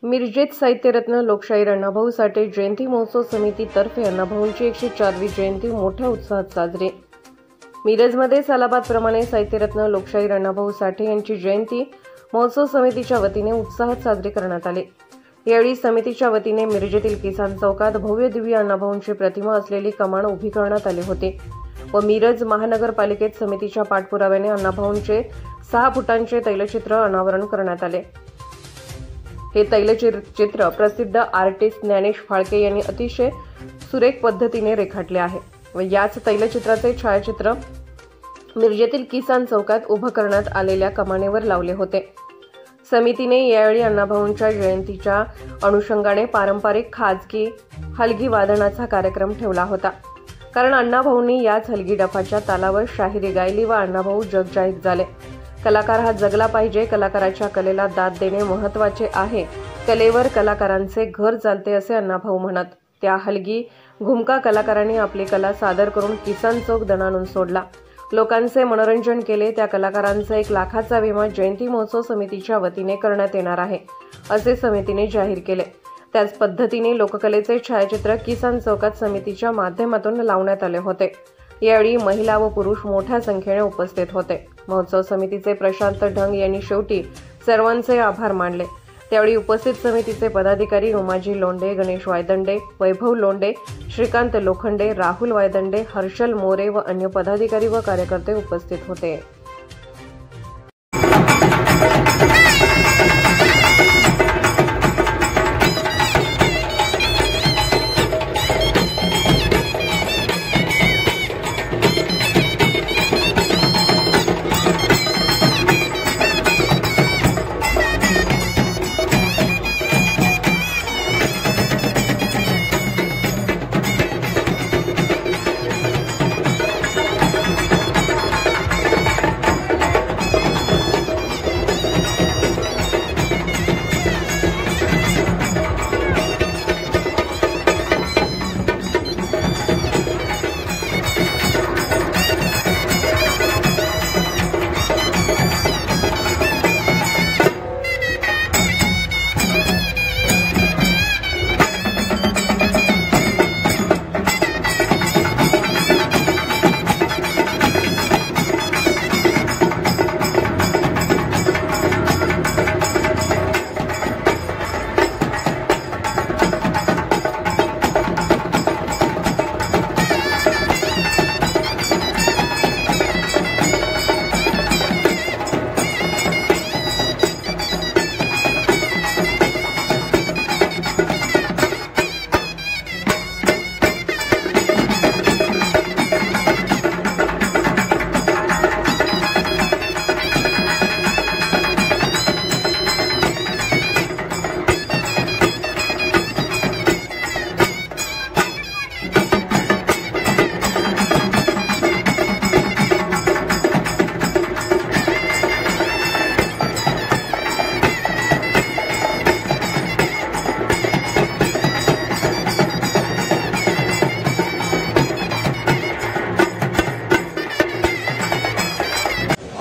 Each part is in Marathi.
मिरजेत साहित्यरत्न लोकशाहीर अण्णाभाऊ साठे जयंती महोत्सव समितीतर्फे अण्णाभाऊंची 104वी जयंती मोठ्या उत्साहात साजरी। मिरजमध्ये सालाबादप्रमाणे साहित्यरत्न लोकशाहीर अण्णाभाऊ साठे यांची जयंती महोत्सव समितीच्या वतीने उत्साहात साजरी करण्यात आली। यावेळी समितीच्या वतीने मिरजेतील किसान चौकात भव्य दिव्य अण्णाभाऊंची प्रतिमा असलेली कमान उभी करण्यात आली होती व मिरज महानगरपालिकेत समितीच्या पाठपुराव्याने अण्णाभाऊंचे 6 फुटांचे तैलचित्र अनावरण करण्यात आले। हे तैलचित्र प्रसिद्ध आर्टिस्ट ज्ञानेश फाळके यांनी अतिशय सुरेख पद्धतीने रेखाटले आहे व याच तैलचित्राचे छायाचित्र मिरजेतील किसान चौकात उभं करण्यात आलेल्या कमानेवर लावले होते। समितीने यावेळी अण्णाभाऊंच्या जयंतीच्या अनुषंगाने पारंपरिक खाजगी हलगी वादनाचा कार्यक्रम ठेवला होता, कारण अण्णाभाऊंनी याच हलगी डफाच्या तालावर शाहिरी गायली व अण्णाभाऊ जगजाहीर झाले। कलाकार हा जगला पाहिजे, कलाकाराच्या कलेला दाद देणे महत्त्वाचे आहे, कलेवर कलाकारांचे घर चालते असे अण्णाभाऊ म्हणत। त्या हलगी घुमका कलाकारांनी आपली कला सादर करून किसान चौक दणाणून सोडला, लोकांचे मनोरंजन केले। त्या कलाकारांचा 1 लाखाचा विमा जयंती महोत्सव समितीच्या वतीने करण्यात येणार आहे असे समितीने जाहीर केले। त्याच पद्धतीने लोककलेचे छायाचित्र किसान चौकात समितीच्या माध्यमातून लावण्यात आले होते। यावेळी महिला व पुरुष मोठ्या संख्येने उपस्थित होते। महोत्सव समितीचे प्रशांत ढंग यांनी शेवटी सर्वांचे आभार मानले। त्यावेळी उपस्थित समितीचे पदाधिकारी उमाजी लोंढे, गणेश वायदंडे, वैभव लोंढे, श्रीकांत लोखंडे, राहुल वायदंडे, हर्षल मोरे व अन्य पदाधिकारी व कार्यकर्ते उपस्थित होते।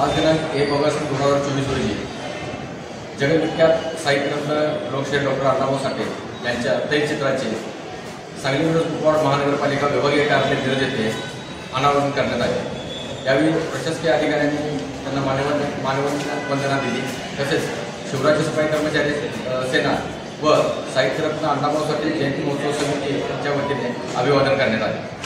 आज दिनांक 1 ऑगस्ट 2024 रोजी जगविख्यात साहित्यरत्न लोकशाहीर डॉक्टर अण्णाभाऊ साठे यांच्या तैलचित्राचे सांगली मिरज कुपवाड महानगरपालिका विभागीय कार्यालय मिरज येथे अनावरण करण्यात आले। यावेळी प्रशासकीय अधिकाऱ्यांनी त्यांना मानवंदना दिली। तसेच शिवराज्य सफाई कर्मचारी सेना व साहित्यरत्न अण्णाभाऊ साठे जयंती महोत्सव समितीच्या वतीने अभिवादन करण्यात आले।